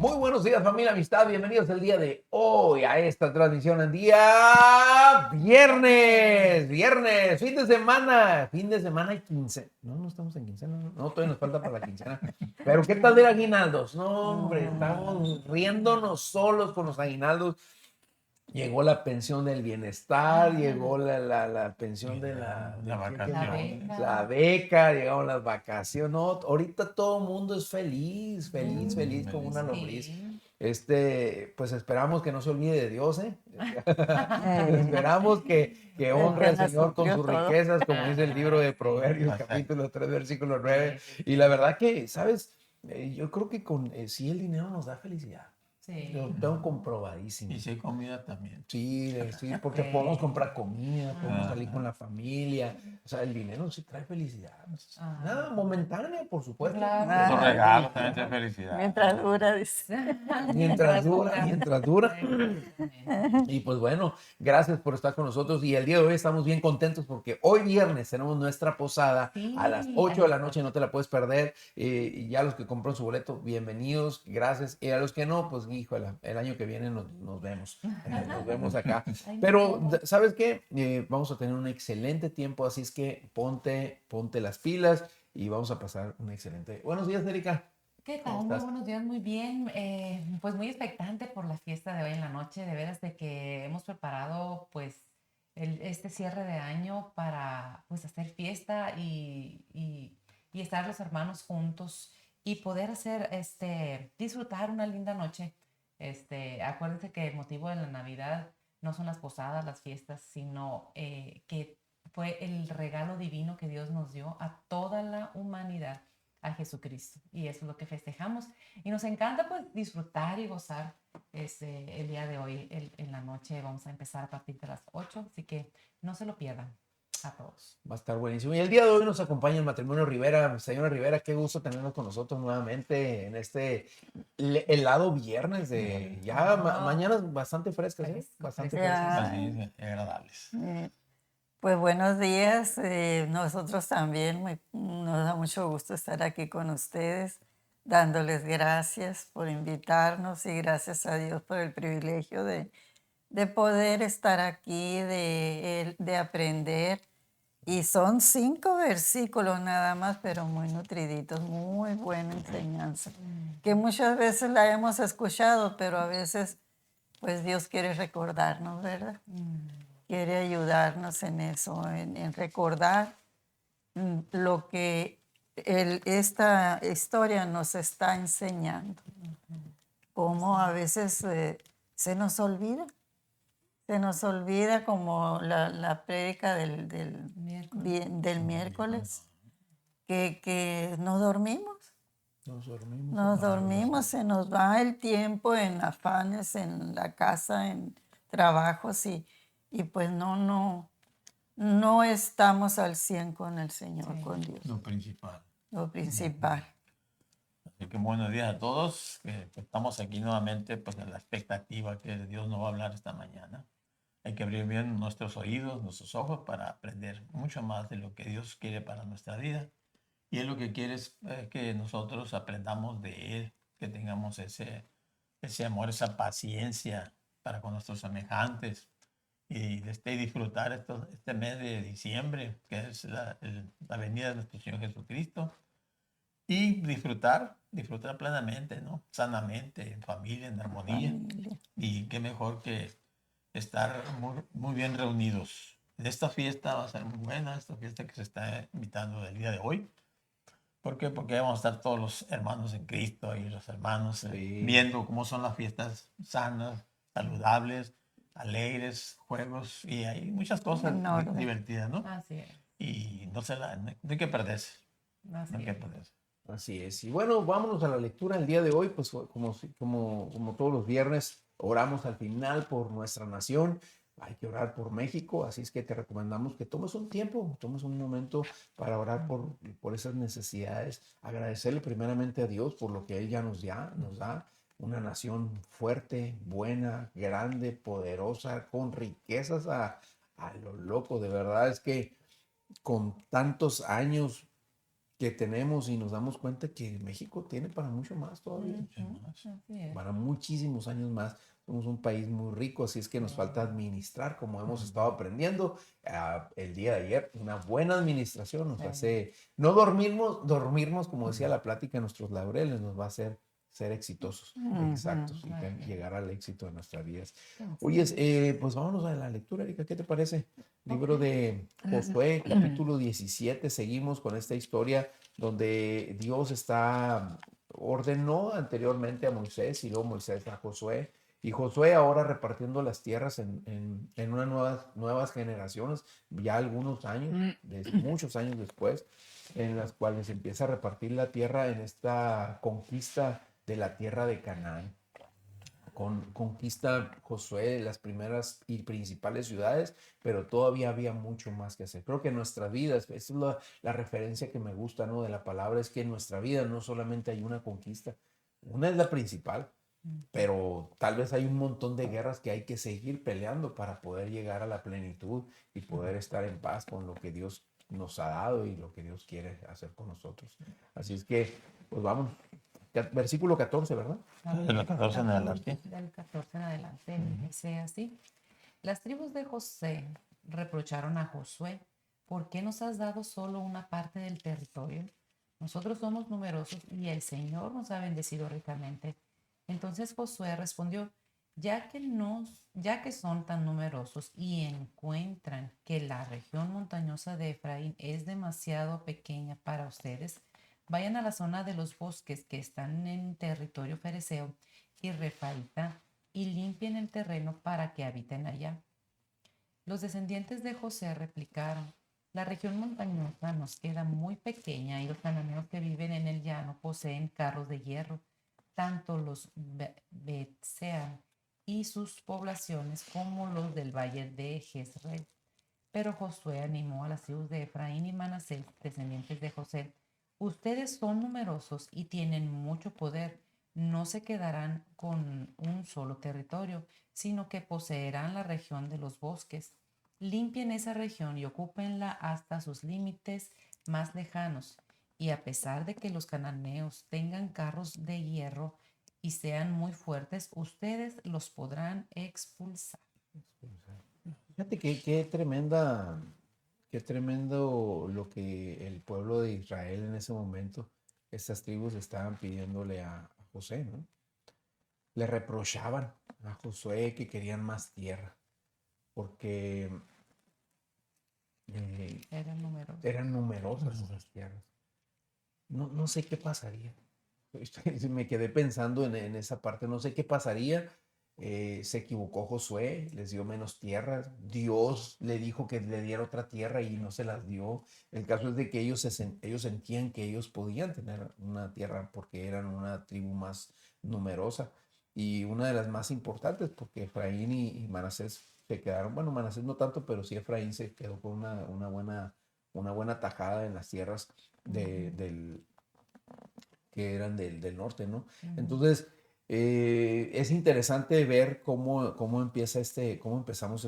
Muy buenos días, familia, amistad. Bienvenidos el día de hoy a esta transmisión en día viernes, fin de semana y quincena. No estamos en quincena, no, todavía nos falta para la quincena. Pero ¿qué tal de aguinaldos? No, hombre, estamos riéndonos solos con los aguinaldos. Llegó la pensión del bienestar, llegó la pensión de la ¿qué? vacación. La beca, llegaron las vacaciones. No, ahorita todo el mundo es feliz como una lombriz. Sí. Pues esperamos que no se olvide de Dios, ¿eh? Esperamos que honre al Señor con sus riquezas, como dice el libro de Proverbios, capítulo 3, versículo 9. Y la verdad que, ¿sabes? Yo creo que sí el dinero nos da felicidad. Sí. Lo tengo comprobadísimo. Y si hay comida también. Sí, porque Sí. podemos comprar comida, podemos Ajá. salir con la familia. O sea, el dinero sí trae felicidad. Ah. Nada momentánea, por supuesto. Claro. Esos regalos también traen felicidad. Mientras dura, dice. Mientras dura. Exactamente. Y pues bueno, gracias por estar con nosotros. Y el día de hoy estamos bien contentos porque hoy viernes tenemos nuestra posada Sí, a las 8 de la noche. No te la puedes perder. Y ya los que compraron su boleto, bienvenidos, gracias. Y a los que no, pues híjole, el año que viene nos vemos. Nos vemos acá. Ay, Pero, no. ¿sabes qué? Vamos a tener un excelente tiempo, así es que ponte las pilas y vamos a pasar un excelente. Buenos días, Erika. ¿Qué ¿Cómo tal? Muy estás? buenos días, muy bien. Pues muy expectante por la fiesta de hoy en la noche, de veras de que hemos preparado pues este cierre de año para pues hacer fiesta y estar los hermanos juntos y poder hacer disfrutar una linda noche. Acuérdense que el motivo de la Navidad no son las posadas, las fiestas, sino que fue el regalo divino que Dios nos dio a toda la humanidad, a Jesucristo. Y eso es lo que festejamos. Y nos encanta pues disfrutar y gozar el día de hoy, en la noche. Vamos a empezar a partir de las 8, así que no se lo pierdan a todos. Va a estar buenísimo. Y el día de hoy nos acompaña el matrimonio Rivera. Señora Rivera, qué gusto tenernos con nosotros nuevamente en este helado viernes de ya mañanas bastante frescas, ¿eh? Fresco, Bastante fresco. frescas. Así, agradables. Pues buenos días, nosotros también nos da mucho gusto estar aquí con ustedes, dándoles gracias por invitarnos y gracias a Dios por el privilegio de poder estar aquí, de aprender. Y son 5 versículos nada más, pero muy nutriditos, muy buena enseñanza, que muchas veces la hemos escuchado, pero a veces pues Dios quiere recordarnos, ¿verdad? Quiere ayudarnos en eso, en recordar lo que esta historia nos está enseñando. Cómo a veces se nos olvida como la prédica del miércoles, que nos dormimos. Nos dormimos, se nos va el tiempo en afanes, en la casa, en trabajos y pues no estamos al 100 con el Señor, Sí. con Dios, Lo principal. lo principal. Así que buenos días a todos. Estamos aquí nuevamente pues en la expectativa que Dios nos va a hablar esta mañana. Hay que abrir bien nuestros oídos, nuestros ojos para aprender mucho más de lo que Dios quiere para nuestra vida. Y Él lo que quiere es que nosotros aprendamos de Él, que tengamos ese amor, esa paciencia para con nuestros semejantes y disfrutar este mes de diciembre, que es la venida de nuestro Señor Jesucristo, y disfrutar plenamente, ¿no? Sanamente, en familia, en armonía. Familia. Y qué mejor que estar muy bien reunidos. Esta fiesta va a ser muy buena, esta fiesta que se está invitando el día de hoy. ¿Por qué? Porque vamos a estar todos los hermanos en Cristo y los hermanos viendo cómo son las fiestas sanas, saludables, alegres, juegos y hay muchas cosas divertidas, ¿no? Así es. Y no hay que perderse. Así No hay que es. perderse. Así es. Y bueno, vámonos a la lectura el día de hoy, pues como todos los viernes, oramos al final por nuestra nación. Hay que orar por México, así es que te recomendamos que tomes un tiempo, tomes un momento para orar por esas necesidades, agradecerle primeramente a Dios por lo que Él ya nos da una nación fuerte, buena, grande, poderosa, con riquezas a lo loco. De verdad es que con tantos años que tenemos y nos damos cuenta que México tiene para mucho más todavía, Así es. para muchísimos años más. Somos un país muy rico, así es que nos falta administrar, como hemos estado aprendiendo el día de ayer. Una buena administración nos hace no dormirnos, como decía la plática, en nuestros laureles, nos va a hacer ser exitosos, exactos, y llegar al éxito de nuestras vidas. Oye, pues vámonos a la lectura, Erika, ¿qué te parece? Libro de Josué, capítulo 17, seguimos con esta historia donde Dios ordenó anteriormente a Moisés y luego Moisés a Josué. Y Josué ahora repartiendo las tierras en unas nuevas generaciones, ya algunos años, muchos años después, en las cuales empieza a repartir la tierra en esta conquista de la tierra de Canaán. Conquista Josué las primeras y principales ciudades, pero todavía había mucho más que hacer. Creo que en nuestras vidas, esa es la referencia que me gusta, ¿no?, de la palabra, es que en nuestra vida no solamente hay una conquista, una es la principal, pero tal vez hay un montón de guerras que hay que seguir peleando para poder llegar a la plenitud y poder estar en paz con lo que Dios nos ha dado y lo que Dios quiere hacer con nosotros. Así es que, pues vamos, versículo 14, ¿verdad? Del 14 en adelante. Del 14 en adelante, dice así. Las tribus de José reprocharon a Josué: ¿por qué nos has dado solo una parte del territorio? Nosotros somos numerosos y el Señor nos ha bendecido ricamente. Entonces Josué respondió: ya que son tan numerosos y encuentran que la región montañosa de Efraín es demasiado pequeña para ustedes, vayan a la zona de los bosques que están en territorio fereceo y refaíta y limpien el terreno para que habiten allá. Los descendientes de José replicaron: la región montañosa nos queda muy pequeña y los cananeos que viven en el llano poseen carros de hierro, tanto los Betsean y sus poblaciones como los del valle de Jezreel. Pero Josué animó a las tribus de Efraín y Manasés, descendientes de José: ustedes son numerosos y tienen mucho poder. No se quedarán con un solo territorio, sino que poseerán la región de los bosques. Limpien esa región y ocúpenla hasta sus límites más lejanos. Y a pesar de que los cananeos tengan carros de hierro y sean muy fuertes, ustedes los podrán expulsar. Fíjate qué tremendo lo que el pueblo de Israel en ese momento, estas tribus estaban pidiéndole a José, ¿no? Le reprochaban a Josué que querían más tierra, porque eran numerosas esas tierras. No sé qué pasaría. Me quedé pensando en esa parte, no sé qué pasaría. Se equivocó Josué, les dio menos tierras. Dios le dijo que le diera otra tierra y no se las dio. El caso es de que ellos sentían que ellos podían tener una tierra porque eran una tribu más numerosa y una de las más importantes, porque Efraín y Manasés se quedaron, bueno, Manasés no tanto, pero sí Efraín se quedó con una buena tajada en las tierras que eran del norte, ¿no? Entonces, es interesante ver cómo empezamos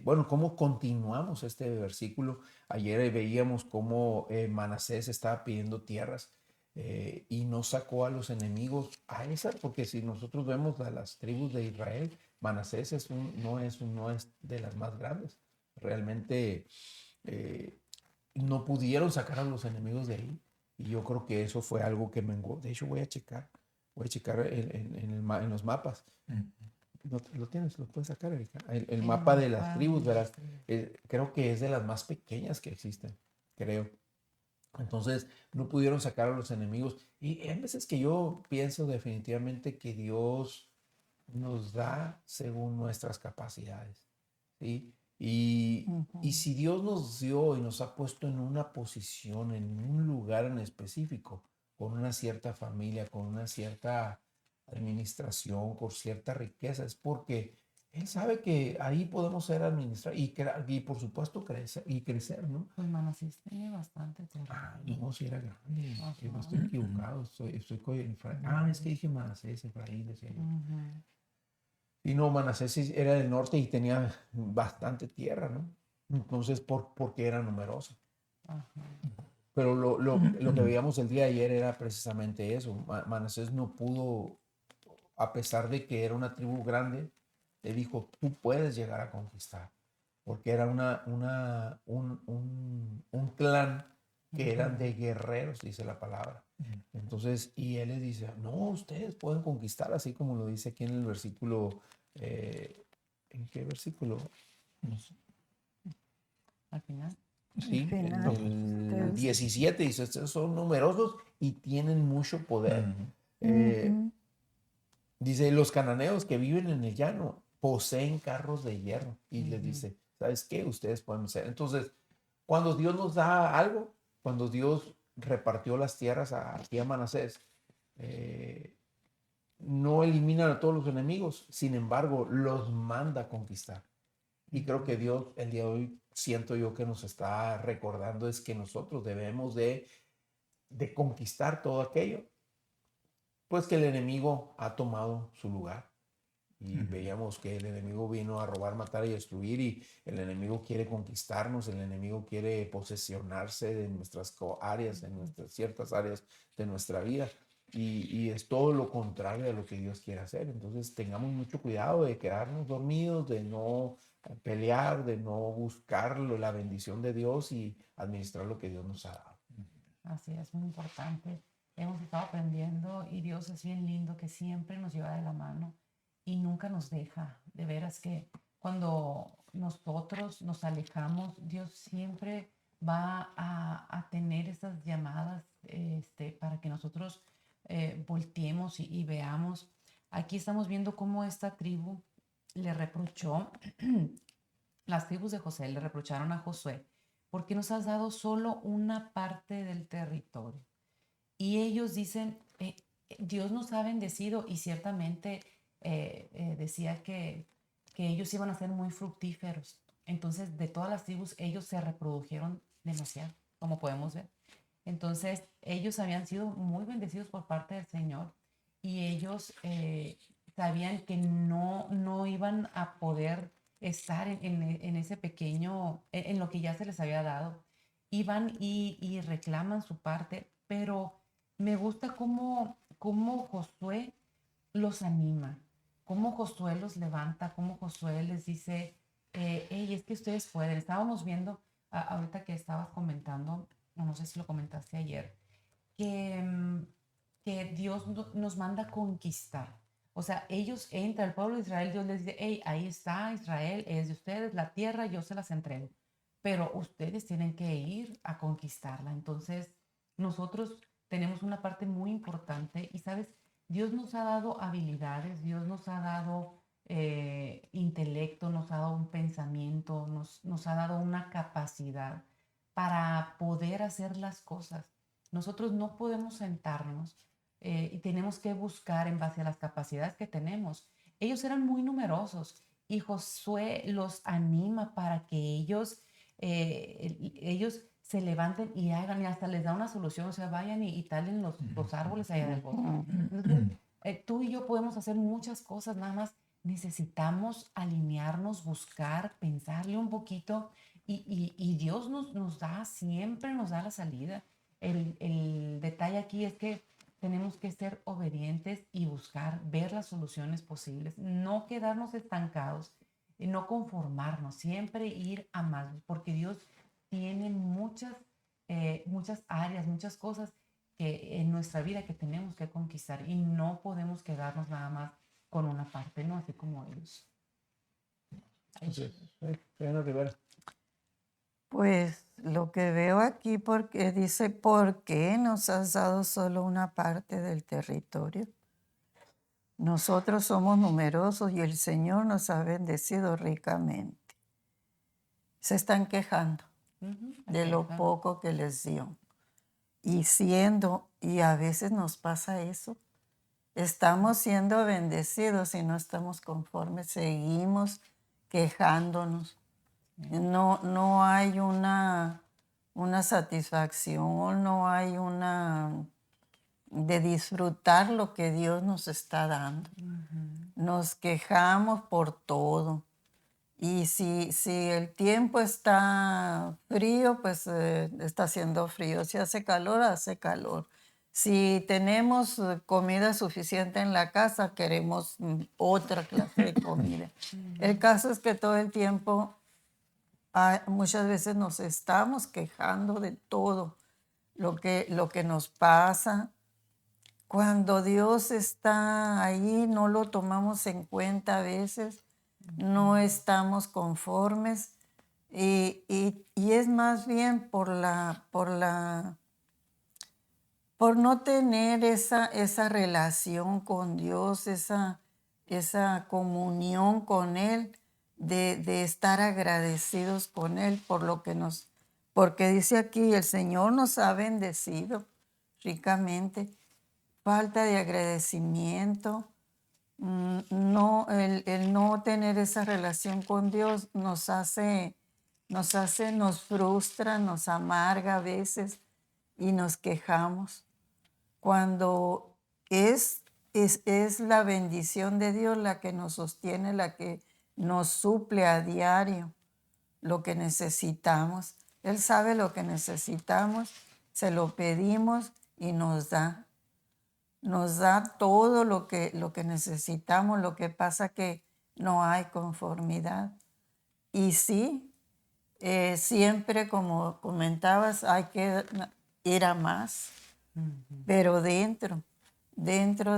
bueno, cómo continuamos este versículo. Ayer veíamos cómo Manasés estaba pidiendo tierras y no sacó a los enemigos a esa, porque si nosotros vemos a las tribus de Israel, Manasés no es de las más grandes. Realmente no pudieron sacar a los enemigos de ahí. Y yo creo que eso fue algo que menguó. De hecho, voy a checar en los mapas. ¿Lo tienes? ¿Lo puedes sacar, Erika? El mapa de las tribus, verás. Creo que es de las más pequeñas que existen, creo. Entonces, no pudieron sacar a los enemigos. Y hay veces que yo pienso definitivamente que Dios nos da según nuestras capacidades, ¿sí? Y si Dios nos dio y nos ha puesto en una posición, en un lugar en específico, con una cierta familia, con una cierta administración, con cierta riqueza, es porque Él sabe que ahí podemos ser administrados y por supuesto crecer, ¿no? Pues Manasés tiene bastante terreno. No, si era grande, que no estoy equivocado, estoy con Efraín. Es que dije Manasés, Efraín, decía yo. Y no, Manasés sí era del norte y tenía bastante tierra, ¿no? Entonces, porque era numerosa. Pero lo que veíamos el día de ayer era precisamente eso. Manasés no pudo, a pesar de que era una tribu grande, le dijo, tú puedes llegar a conquistar. Porque era un clan que eran de guerreros, dice la palabra. Entonces, y él les dice, no, ustedes pueden conquistar, así como lo dice aquí en el versículo, ¿en qué versículo? No sé. Al final. Sí, Al en final, el ustedes- 17 dice, ustedes son numerosos y tienen mucho poder. Eh, Ujú. Dice, los cananeos que viven en el llano poseen carros de hierro. Y les dice, ¿sabes qué? Ustedes pueden hacer. Entonces, cuando Dios nos da algo, cuando Dios repartió las tierras aquí a Manasés, eh, no elimina a todos los enemigos, sin embargo, los manda a conquistar. Y creo que Dios el día de hoy, siento yo que nos está recordando es que nosotros debemos de conquistar todo aquello, pues que el enemigo ha tomado su lugar. Y veíamos que el enemigo vino a robar, matar y destruir, y el enemigo quiere conquistarnos, el enemigo quiere posesionarse de nuestras áreas, de nuestras ciertas áreas de nuestra vida. Y es todo lo contrario a lo que Dios quiere hacer. Entonces tengamos mucho cuidado de quedarnos dormidos, de no pelear, de no buscar la bendición de Dios y administrar lo que Dios nos ha dado. Así es, muy importante. Hemos estado aprendiendo y Dios es bien lindo que siempre nos lleva de la mano y nunca nos deja. De veras que cuando nosotros nos alejamos, Dios siempre va a tener esas llamadas para que nosotros volteemos y veamos. Aquí estamos viendo cómo esta tribu le reprochó, las tribus de José le reprocharon a Josué, ¿por qué nos has dado solo una parte del territorio? Y ellos dicen, Dios nos ha bendecido y ciertamente decía que ellos iban a ser muy fructíferos. Entonces, de todas las tribus, ellos se reprodujeron demasiado, como podemos ver. Entonces, ellos habían sido muy bendecidos por parte del Señor y ellos sabían que no iban a poder estar en ese pequeño, en lo que ya se les había dado. Iban y reclaman su parte, pero me gusta cómo Josué los anima, cómo Josué los levanta, cómo Josué les dice, hey, es que ustedes pueden. Estábamos viendo, ahorita que estabas comentando, no sé si lo comentaste ayer, que, que Dios nos manda a conquistar. O sea, ellos entran, el pueblo de Israel, Dios les dice, hey, ahí está Israel, es de ustedes, la tierra, yo se las entrego. Pero ustedes tienen que ir a conquistarla. Entonces, nosotros tenemos una parte muy importante y, ¿sabes? Dios nos ha dado habilidades, Dios nos ha dado intelecto, nos ha dado un pensamiento, nos ha dado una capacidad para poder hacer las cosas. Nosotros no podemos sentarnos y tenemos que buscar en base a las capacidades que tenemos. Ellos eran muy numerosos y Josué los anima para que ellos se levanten y hagan, y hasta les da una solución, o sea, vayan y talen los árboles allá del bosque. Entonces, tú y yo podemos hacer muchas cosas, nada más necesitamos alinearnos, buscar, pensarle un poquito y Dios nos da, siempre nos da la salida. El detalle aquí es que tenemos que ser obedientes y buscar, ver las soluciones posibles, no quedarnos estancados, no conformarnos, siempre ir a más, porque Dios tiene muchas áreas, muchas cosas que en nuestra vida que tenemos que conquistar y no podemos quedarnos nada más con una parte, ¿no? Así como ellos. Entonces, Diana Rivera. Pues lo que veo aquí porque dice, ¿por qué nos has dado solo una parte del territorio? Nosotros somos numerosos y el Señor nos ha bendecido ricamente. Se están quejando de lo poco que les dio. Y a veces nos pasa eso. Estamos siendo bendecidos y no estamos conformes, seguimos quejándonos. No hay una satisfacción, no hay una de disfrutar lo que Dios nos está dando. Nos quejamos por todo. Y si el tiempo está frío, pues está haciendo frío. Si hace calor, hace calor. Si tenemos comida suficiente en la casa, queremos otra clase de comida. El caso es que todo el tiempo, muchas veces nos estamos quejando de todo lo que nos pasa. Cuando Dios está ahí, no lo tomamos en cuenta a veces, no estamos conformes y es más bien por no tener esa relación con Dios, esa comunión con Él, de estar agradecidos con Él por lo que porque dice aquí, el Señor nos ha bendecido ricamente. Falta de agradecimiento, el no tener esa relación con Dios nos frustra, nos amarga a veces y nos quejamos. Cuando es la bendición de Dios la que nos sostiene, la que nos suple a diario lo que necesitamos. Él sabe lo que necesitamos, se lo pedimos y nos da. Nos da todo lo que necesitamos, lo que pasa que no hay conformidad. Y sí, siempre, como comentabas, hay que ir a más, pero dentro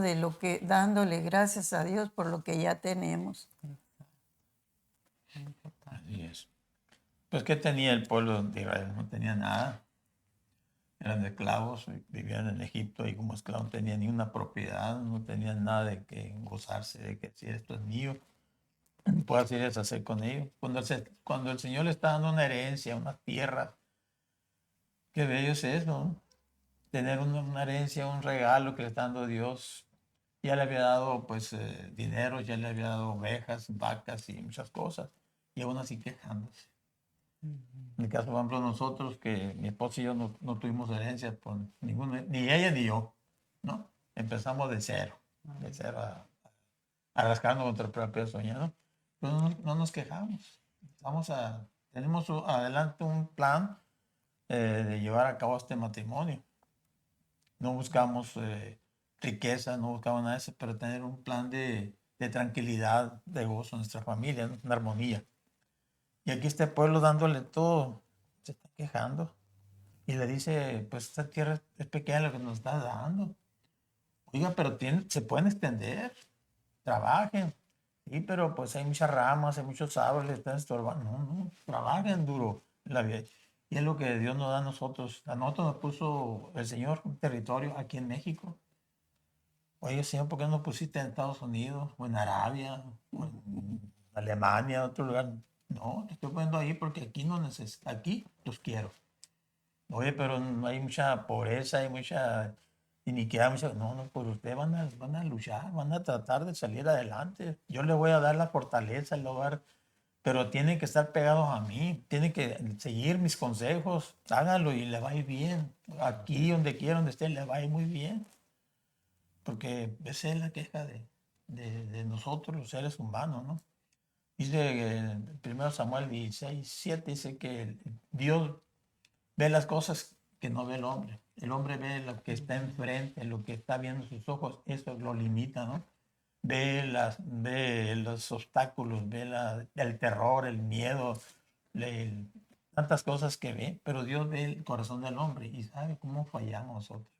de lo que, dándole gracias a Dios por lo que ya tenemos. Así es. Pues, ¿qué tenía el pueblo de Israel? No tenía nada. Eran esclavos, vivían en Egipto y como esclavos no tenían ni una propiedad, no tenían nada de que gozarse, de que decir esto es mío, puedo hacer y deshacer con ello. Cuando el Señor le está dando una herencia, una tierra, qué bello es eso, ¿no? Tener una herencia, un regalo que le está dando Dios. Ya le había dado pues dinero, ya le había dado ovejas, vacas y muchas cosas, y aún así quejándose. En el caso, por ejemplo, nosotros, que mi esposa y yo no tuvimos herencia por ninguno, ni ella ni yo, ¿no? Empezamos de cero a rascarnos nuestra propia sueño, ¿no? Pero no nos quejamos. Tenemos adelante un plan de llevar a cabo este matrimonio. No buscamos riqueza, no buscamos nada de eso, pero tener un plan de tranquilidad, de gozo en nuestra familia, ¿no? Una armonía. Y aquí este pueblo dándole todo, se está quejando. Y le dice, pues esta tierra es pequeña lo que nos está dando. Oiga, pero se pueden extender, trabajen. Sí, pero pues hay muchas ramas, hay muchos árboles, están estorbando. No, trabajen duro en la vida. Y es lo que Dios nos da a nosotros. A nosotros nos puso el Señor un territorio aquí en México. Oye, Señor, ¿por qué no nos pusiste en Estados Unidos o en Arabia o en Alemania, otro lugar? No, te estoy poniendo ahí porque aquí no necesito, aquí los quiero. Oye, pero hay mucha pobreza, hay mucha iniquidad, no, pues ustedes van a luchar, van a tratar de salir adelante. Yo les voy a dar la fortaleza, el hogar, pero tienen que estar pegados a mí, tienen que seguir mis consejos, háganlo y le va a ir bien. Aquí, donde quiera, donde esté, le va a ir muy bien. Porque esa es la queja de nosotros, los seres humanos, ¿no? Dice en 1 Samuel 16:7, dice que Dios ve las cosas que no ve el hombre. El hombre ve lo que está enfrente, lo que está viendo sus ojos, eso lo limita, ¿no? Ve los obstáculos, ve el terror, el miedo, tantas cosas que ve, pero Dios ve el corazón del hombre y sabe cómo fallamos nosotros.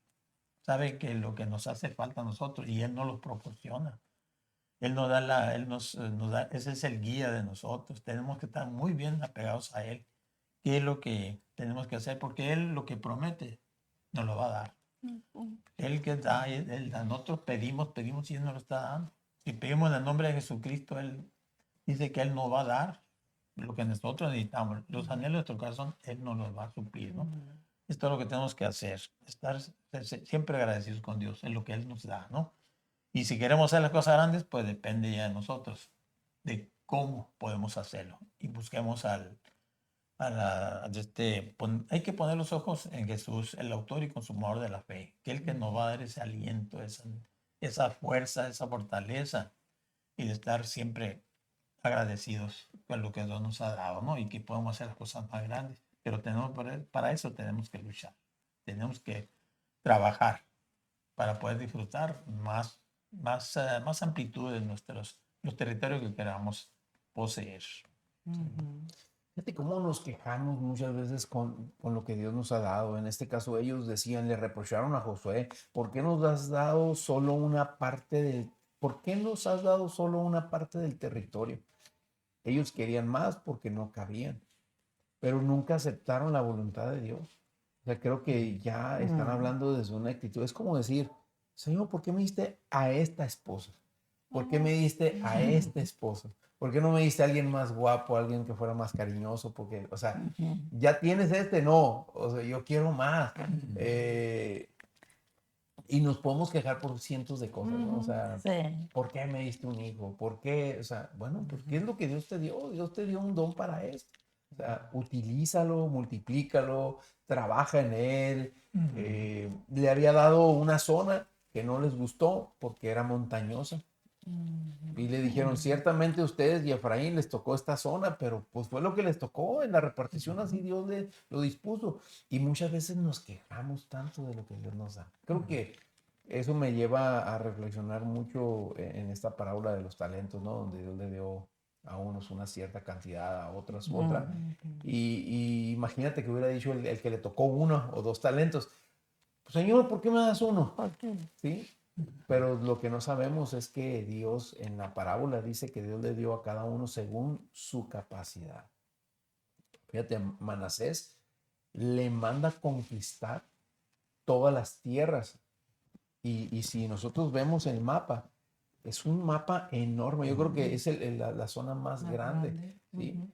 Sabe que lo que nos hace falta a nosotros y Él nos lo proporciona. Él nos da, ese es el guía de nosotros. Tenemos que estar muy bien apegados a Él. ¿Qué es lo que tenemos que hacer? Porque Él lo que promete nos lo va a dar. Él que da, nosotros pedimos y Él nos lo está dando. Si pedimos en el nombre de Jesucristo, Él dice que Él nos va a dar lo que nosotros necesitamos. Los anhelos de nuestro corazón, Él nos los va a suplir, ¿no? Esto es lo que tenemos que hacer, estar siempre agradecidos con Dios en lo que Él nos da, ¿no? Y si queremos hacer las cosas grandes, pues depende ya de nosotros, de cómo podemos hacerlo. Y busquemos hay que poner los ojos en Jesús, el autor y consumador de la fe, que es el que nos va a dar ese aliento, esa fuerza, esa fortaleza y de estar siempre agradecidos con lo que Dios nos ha dado, ¿no? Y que podemos hacer las cosas más grandes. Pero para eso tenemos que luchar, tenemos que trabajar para poder disfrutar más amplitud de los territorios que queramos poseer. Ujú. Fíjate cómo nos quejamos muchas veces con lo que Dios nos ha dado. En este caso, ellos decían, le reprocharon a Josué, ¿por qué nos has dado solo una parte por qué nos has dado solo una parte del territorio? Ellos querían más porque no cabían, pero nunca aceptaron la voluntad de Dios. O sea, creo que ya están hablando desde una actitud. Es como decir, Señor, ¿por qué me diste a esta esposa? ¿Por qué me diste a este esposo? ¿Por qué no me diste a alguien más guapo, alguien que fuera más cariñoso? Porque, o sea, ya tienes no, o sea, yo quiero más. Y nos podemos quejar por cientos de cosas, ¿no? O sea, Sí. ¿por qué me diste un hijo? ¿Por qué? O sea, bueno, pues, ¿qué es lo que Dios te dio? Dios te dio un don para esto. O sea, utilízalo, multiplícalo, trabaja en él. Le había dado una zona que no les gustó porque era montañosa. Y le dijeron, ciertamente a ustedes y a Efraín les tocó esta zona, pero pues fue lo que les tocó en la repartición, así Dios lo dispuso. Y muchas veces nos quejamos tanto de lo que Dios nos da. Creo que eso me lleva a reflexionar mucho en esta parábola de los talentos, ¿no? Donde Dios le dio a unos una cierta cantidad, a otros otra. Y imagínate que hubiera dicho el que le tocó uno o dos talentos, pues, Señor, ¿por qué me das uno? ¿Por qué? ¿Sí? Pero lo que no sabemos es que Dios en la parábola dice que Dios le dio a cada uno según su capacidad. Fíjate, Manasés le manda conquistar todas las tierras. Y si nosotros vemos el mapa, es un mapa enorme. Yo creo que es la zona más grande. ¿Sí?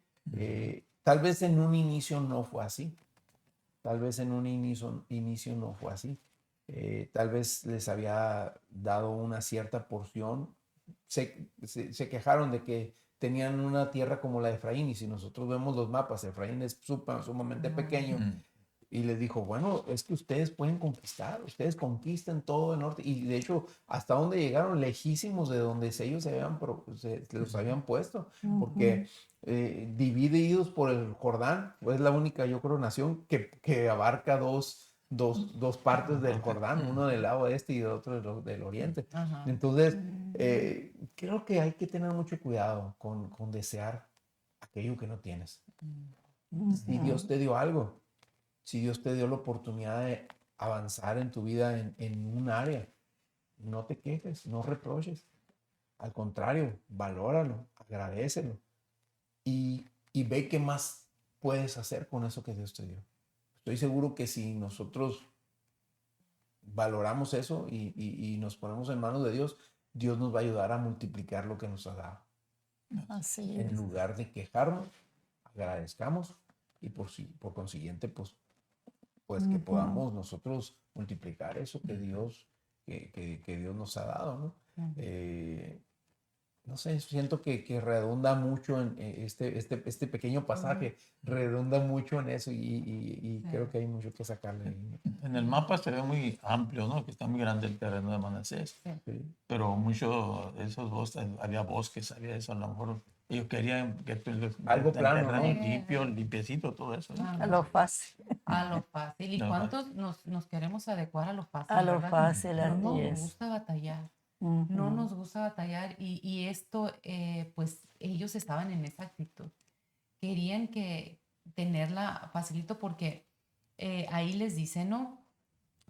Tal vez en un inicio no fue así. Tal vez en un inicio no fue así. Tal vez les había dado una cierta porción. Se quejaron de que tenían una tierra como la de Efraín, y si nosotros vemos los mapas, Efraín es sumamente pequeño, y les dijo, bueno, es que ustedes pueden conquistar, ustedes conquistan todo el norte, y de hecho, hasta donde llegaron, lejísimos de donde ellos se los habían puesto, porque divididos por el Jordán, pues es la única, yo creo, nación que abarca dos partes del Jordán, uno del lado este y otro del oriente. Ajá. Entonces, creo que hay que tener mucho cuidado con desear aquello que no tienes. Si Dios te dio algo, si Dios te dio la oportunidad de avanzar en tu vida en un área, no te quejes, no reproches. Al contrario, valóralo, agradécelo y ve qué más puedes hacer con eso que Dios te dio. Estoy seguro que si nosotros valoramos eso y nos ponemos en manos de Dios, Dios nos va a ayudar a multiplicar lo que nos ha dado. Así En es. lugar de quejarnos, agradezcamos y por consiguiente, pues que podamos nosotros multiplicar eso que Dios, que Dios nos ha dado, ¿no? No sé, siento que redunda mucho en este pequeño pasaje, redunda mucho en eso y creo que hay mucho que sacarle ahí. En el mapa se ve muy amplio, ¿no? Que está muy grande el terreno de Manasés. Sí. Pero muchos de esos bosques, había bosques, había eso. A lo mejor ellos querían que Algo el plano, terreno ¿no? limpio, limpiecito, todo eso, ¿no? A lo fácil. A lo fácil. ¿Y Lo cuántos nos queremos adecuar a lo fácil, A lo verdad? fácil, No así nos es. gusta batallar. No nos gusta batallar y esto, pues ellos estaban en esa actitud. Querían que tenerla facilito porque ahí les dice, ¿no?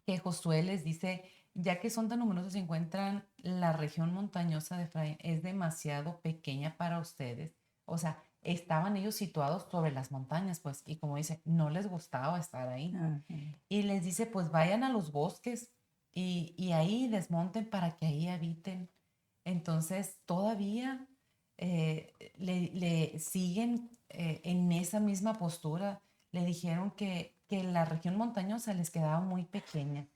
Que Josué les dice, ya que son tan numerosos y encuentran la región montañosa de Efraín, es demasiado pequeña para ustedes. O sea, estaban ellos situados sobre las montañas, pues, y como dice, no les gustaba estar ahí. Y les dice, pues vayan a los bosques y ahí desmonten para que ahí habiten. Entonces, todavía le siguen en esa misma postura. Le dijeron que la región montañosa les quedaba muy pequeña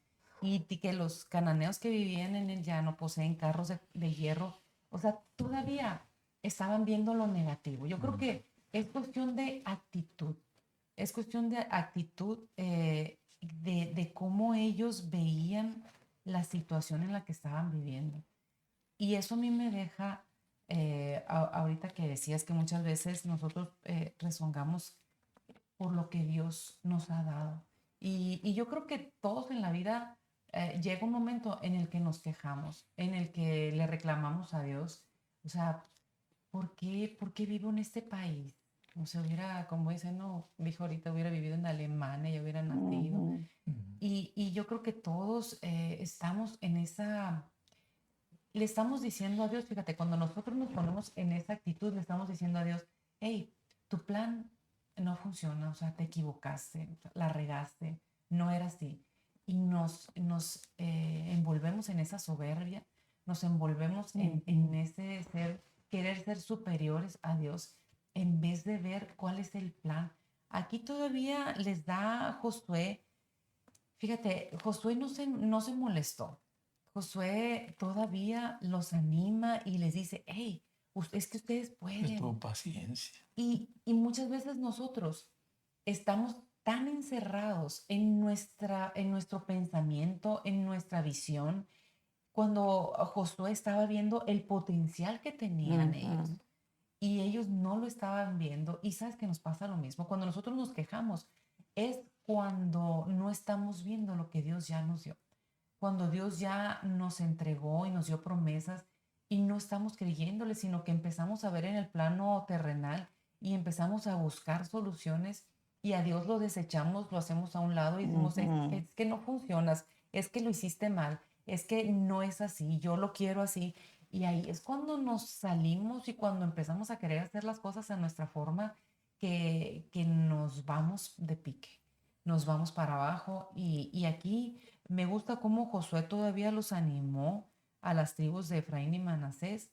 y que los cananeos que vivían en el llano poseen carros de hierro. O sea, todavía estaban viendo lo negativo. Yo creo que es cuestión de actitud. Es cuestión de actitud de cómo ellos veían la situación en la que estaban viviendo. Y eso a mí me deja ahorita que decías que muchas veces nosotros rezongamos por lo que Dios nos ha dado. Y yo creo que todos en la vida llega un momento en el que nos quejamos, en el que le reclamamos a Dios. O sea, por qué vivo en este país? O sea, hubiera, como dice, no, dijo ahorita, hubiera vivido en Alemania, ya hubiera nacido. Ujú, Y yo creo que todos estamos en esa, le estamos diciendo a Dios, fíjate, cuando nosotros nos ponemos en esa actitud, le estamos diciendo a Dios, hey, tu plan no funciona, o sea, te equivocaste, la regaste, no era así. Y nos envolvemos en esa soberbia, nos envolvemos en ese ser, querer ser superiores a Dios, en vez de ver cuál es el plan. Aquí todavía les da Josué. Fíjate, Josué no se molestó. Josué todavía los anima y les dice, hey, es que ustedes Pues tuvo pueden. paciencia. Y muchas veces nosotros estamos tan encerrados en nuestro pensamiento, en nuestra visión, cuando Josué estaba viendo el potencial que tenían ellos ujú, y ellos no lo estaban viendo. Y sabes que nos pasa lo mismo. Cuando nosotros nos quejamos, es cuando no estamos viendo lo que Dios ya nos dio. Cuando Dios ya nos entregó y nos dio promesas y no estamos creyéndole, sino que empezamos a ver en el plano terrenal y empezamos a buscar soluciones y a Dios lo desechamos, lo hacemos a un lado y decimos, ujú. es que no funcionas, es que lo hiciste mal, es que no es así, yo lo quiero así. Y ahí es cuando nos salimos y cuando empezamos a querer hacer las cosas a nuestra forma que nos vamos de pique, nos vamos para abajo. Y aquí me gusta cómo Josué todavía los animó a las tribus de Efraín y Manasés,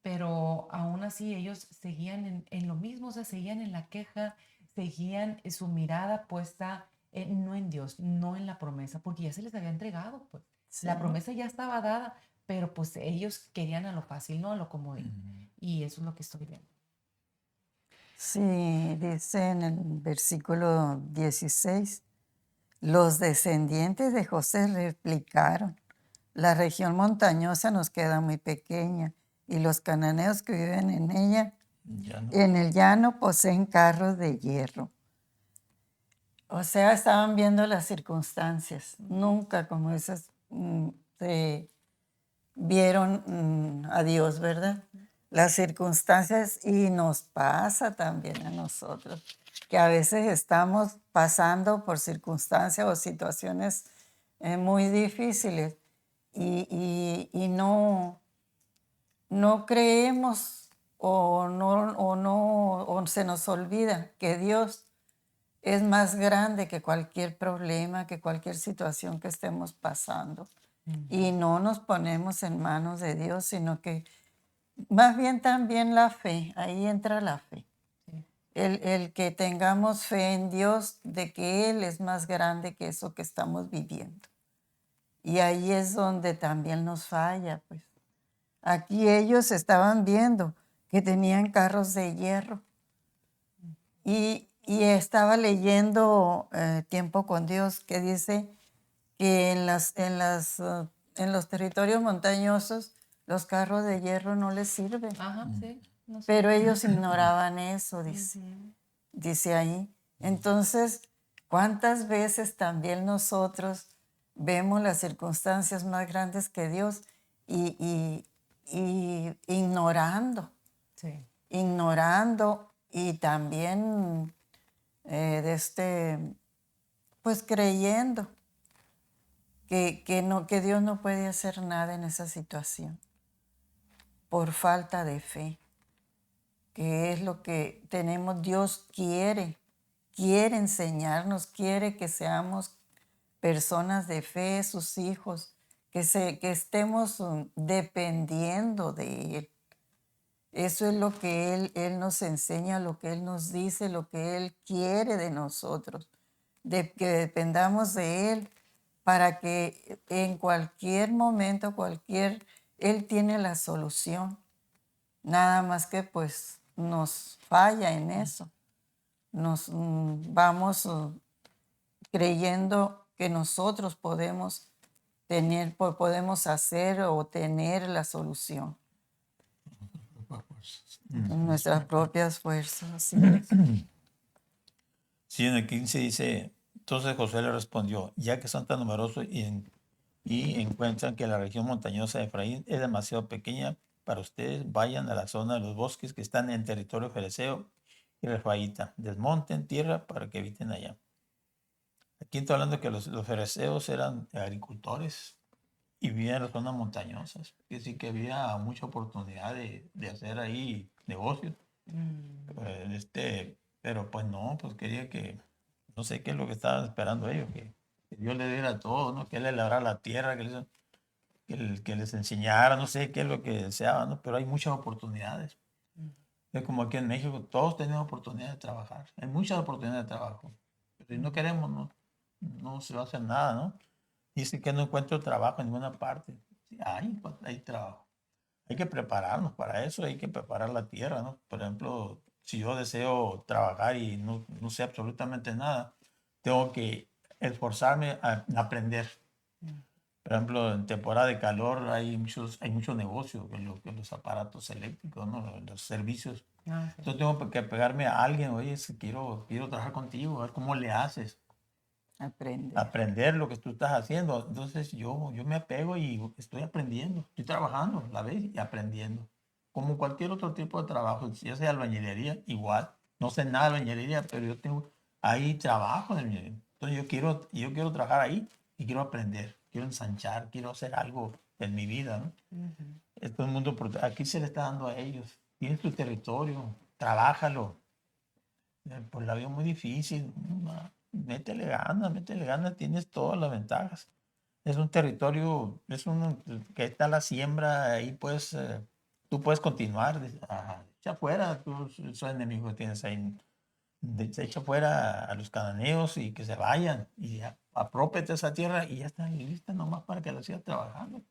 pero aún así ellos seguían en lo mismo, o sea, seguían en la queja, seguían su mirada puesta no en Dios, no en la promesa, porque ya se les había entregado, pues. Sí, La promesa ya estaba dada, pero pues ellos querían a lo fácil, no a lo comodín. Y eso es lo que estoy viendo. sí, dice en el versículo 16, los descendientes de José replicaron, la región montañosa nos queda muy pequeña y los cananeos que viven en ella, Ya no. en el llano, poseen carros de hierro. O sea, estaban viendo las circunstancias. Nunca, como esas, se vieron a Dios, ¿verdad? Las circunstancias y nos pasa también a nosotros, que a veces estamos pasando por circunstancias o situaciones muy difíciles y no creemos o se nos olvida que Dios es más grande que cualquier problema, que cualquier situación que estemos pasando. Y no nos ponemos en manos de Dios, sino que más bien también la fe, ahí entra la fe. Sí. El que tengamos fe en Dios de que Él es más grande que eso que estamos viviendo. Y ahí es donde también nos falla, pues. Aquí ellos estaban viendo que tenían carros de hierro y estaba leyendo Tiempo con Dios, que dice que en los territorios montañosos los carros de hierro no les sirven. Ajá, sí, no sé. Pero ellos ignoraban eso, Ujú. dice ahí. Entonces, ¿cuántas veces también nosotros vemos las circunstancias más grandes que Dios y Sí. ignorando y también pues creyendo que Dios no puede hacer nada en esa situación por falta de fe, que es lo que tenemos? Dios quiere enseñarnos, quiere que seamos personas de fe, sus hijos, que estemos dependiendo de Él. Eso es lo que Él nos enseña, lo que Él nos dice, lo que Él quiere de nosotros, de que dependamos de Él para que en cualquier momento, Él tiene la solución. Nada más que pues nos falla en eso. Nos vamos creyendo que nosotros podemos hacer o tener la solución. con nuestras propias fuerzas. Así es. Sí, en el 15 dice, entonces Josué le respondió, ya que son tan numerosos y encuentran que la región montañosa de Efraín es demasiado pequeña para ustedes, vayan a la zona de los bosques que están en territorio fereceo y refaíta, desmonten tierra para que habiten allá. Aquí está hablando que los fereceos eran agricultores y vivían en las zonas montañosas, que sí que había mucha oportunidad de hacer ahí negocios. Pero pues no, pues quería que, no sé qué es lo que estaban esperando ellos, que Dios les diera todo, ¿no? Que Él les labrara la tierra, que les enseñara, no sé qué es lo que deseaban, ¿no? Pero hay muchas oportunidades. Es como aquí en México, todos tenemos oportunidad de trabajar, hay muchas oportunidades de trabajo, pero si no queremos, no se va a hacer nada, ¿no? Dice que no encuentro trabajo en ninguna parte. Sí, hay trabajo. Hay que prepararnos para eso, hay que preparar la tierra, ¿no? Por ejemplo, si yo deseo trabajar y no sé absolutamente nada, tengo que esforzarme a aprender. Por ejemplo, en temporada de calor hay mucho negocio que los aparatos eléctricos, ¿no? Los servicios. Ah, sí. Entonces tengo que pegarme a alguien, oye, si quiero trabajar contigo, a ver cómo le haces, Aprender. aprender lo que tú estás haciendo. Entonces yo me apego y estoy aprendiendo, estoy trabajando, la vez, y aprendiendo. Como cualquier otro tipo de trabajo, ya sea albañilería, igual. No sé nada de albañilería, pero yo tengo ahí trabajo en albañilería. Entonces yo quiero trabajar ahí y quiero aprender, quiero ensanchar, quiero hacer algo en mi vida, ¿no? Todo el mundo, aquí se le está dando a ellos. Tienes tu territorio, trabájalo. Pues la veo muy difícil. Métele ganas, tienes todas las ventajas. Es un territorio, que está la siembra, ahí pues tú puedes continuar. Echa fuera esos enemigos que tienes ahí. Echa fuera a los cananeos y que se vayan. Y ya, apropiate esa tierra y ya está lista nomás para que la sigas trabajando.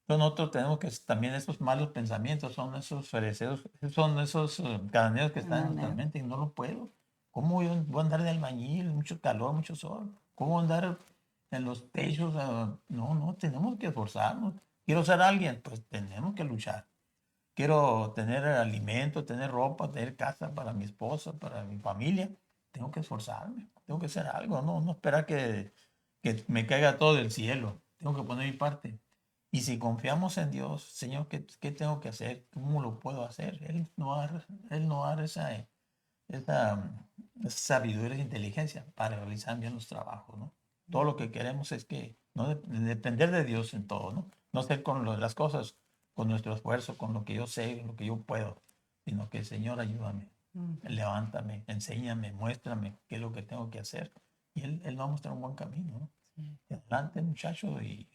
Entonces nosotros tenemos que también esos malos pensamientos, son esos fereceos, son esos cananeos que están en nuestra Cananeo. mente y no lo puedo. ¿Cómo yo voy a andar de albañil, mucho calor, mucho sol? ¿Cómo andar en los techos? No, tenemos que esforzarnos. Quiero ser alguien, pues tenemos que luchar. Quiero tener alimento, tener ropa, tener casa para mi esposa, para mi familia. Tengo que esforzarme, tengo que hacer algo, no esperar que me caiga todo del cielo. Tengo que poner mi parte. Y si confiamos en Dios, Señor, ¿qué tengo que hacer? ¿Cómo lo puedo hacer? Él no va a dar esa sabiduría e inteligencia para realizar bien los trabajos, ¿no? Todo lo que queremos es que no depender de Dios en todo, ¿no? No ser con las cosas, con nuestro esfuerzo, con lo que yo sé, lo que yo puedo, sino que, Señor, ayúdame, levántame, enséñame, muéstrame qué es lo que tengo que hacer. Y Él va a mostrar un buen camino, ¿no? Y adelante, muchacho, y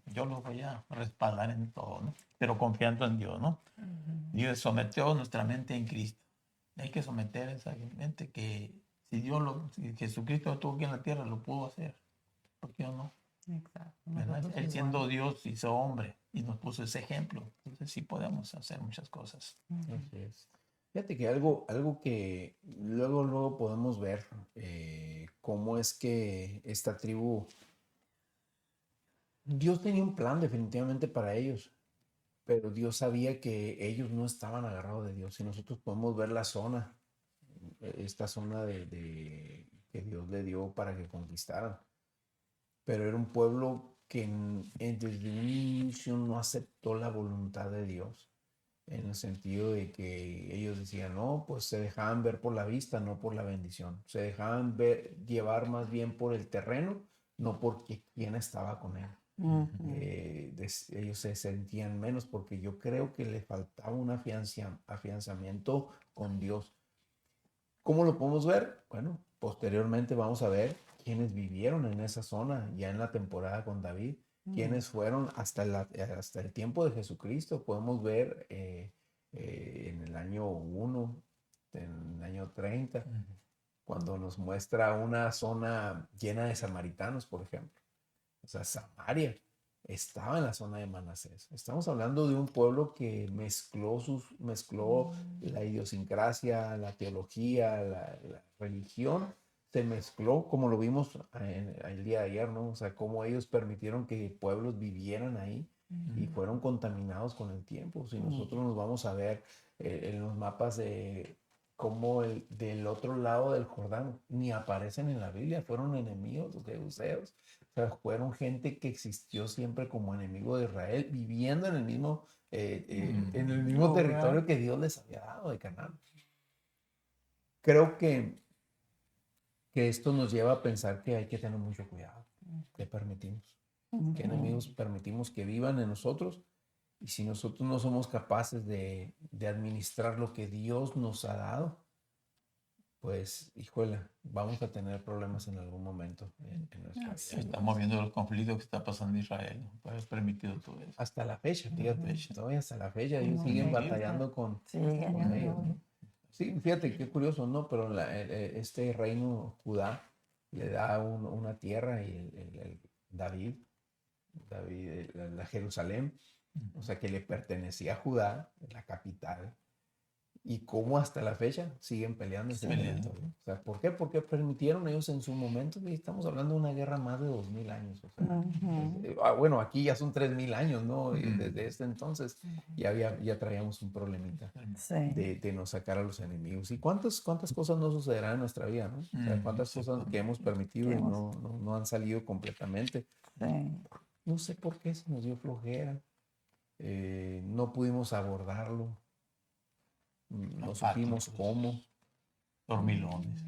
yo lo voy a respaldar en todo, ¿no? Pero confiando en Dios, ¿no? Dios sometió nuestra mente en Cristo. Hay que someter esa mente que si Jesucristo estuvo aquí en la tierra, lo pudo hacer. ¿Por qué no? Exacto. ¿Verdad? Nosotros Él siendo igual. Dios hizo hombre y nos puso ese ejemplo. Entonces sí podemos hacer muchas cosas. Así es. Fíjate que algo que luego podemos ver, cómo es que esta tribu, Dios tenía un plan definitivamente para ellos, pero Dios sabía que ellos no estaban agarrados de Dios. Y nosotros podemos ver la zona, esta zona que Dios le dio para que conquistaran. Pero era un pueblo que desde un inicio no aceptó la voluntad de Dios, en el sentido de que ellos decían, no, pues se dejaban ver por la vista, no por la bendición. Se dejaban llevar más bien por el terreno, no porque quién estaba con él. Ellos se sentían menos porque yo creo que le faltaba un afianzamiento con Dios. ¿Cómo lo podemos ver? Bueno, posteriormente vamos a ver quiénes vivieron en esa zona ya en la temporada con David, quiénes fueron hasta el tiempo de Jesucristo. Podemos ver en el año 1, en el año 30, cuando nos muestra una zona llena de samaritanos, por ejemplo. O sea, Samaria estaba en la zona de Manasés. Estamos hablando de un pueblo que mezcló la idiosincrasia, la teología, la religión, se mezcló, como lo vimos el día de ayer, ¿no? O sea, cómo ellos permitieron que pueblos vivieran ahí y fueron contaminados con el tiempo. Si nosotros nos vamos a ver en los mapas de cómo del otro lado del Jordán ni aparecen en la Biblia, fueron enemigos los jebuseos. O sea, fueron gente que existió siempre como enemigo de Israel, viviendo en el mismo Lugar. territorio que Dios les había dado de Canaán. Creo que esto nos lleva a pensar que hay que tener mucho cuidado. ¿Qué permitimos? ¿Qué enemigos permitimos que vivan en nosotros? Y si nosotros no somos capaces de administrar lo que Dios nos ha dado, pues, híjole, vamos a tener problemas en algún momento en nuestra vida. Estamos viendo los conflictos que está pasando en Israel. ¿No? Pues has permitido todo eso. Hasta la fecha, fíjate, fecha. todavía hasta la fecha ellos siguen batallando con ellos, ¿no? Sí, fíjate qué curioso, ¿no? Pero este reino Judá le da una tierra y el David, la Jerusalén, o sea, que le pertenecía a Judá, la capital, y cómo hasta la fecha siguen peleando ese territorio. O sea, ¿por qué? Porque permitieron ellos en su momento, y estamos hablando de una guerra más de 2000 años. O sea, bueno, aquí ya son 3000 años, ¿no? Y desde este entonces ya traíamos un problemita de no sacar a los enemigos. ¿Y cuántas cosas no sucederán en nuestra vida, ¿no? O sea, cuántas cosas que hemos permitido y no han salido completamente. No sé por qué se nos dio flojera. No pudimos abordarlo. No supimos cómo. Dormilones.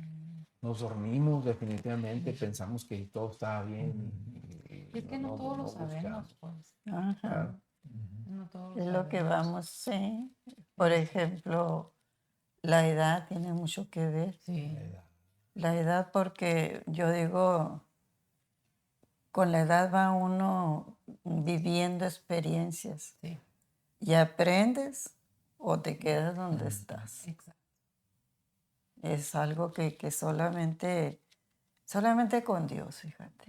Nos dormimos definitivamente, pensamos que todo estaba bien. Y es que no todos lo sabemos, pues. Ajá. No todos Es lo lo que sabemos. vamos, sí. Por ejemplo, la edad tiene mucho que ver. Sí. La edad, porque yo digo, con la edad va uno viviendo experiencias Sí. y aprendes o te quedas donde estás. Exacto. Es algo que solamente con Dios, fíjate.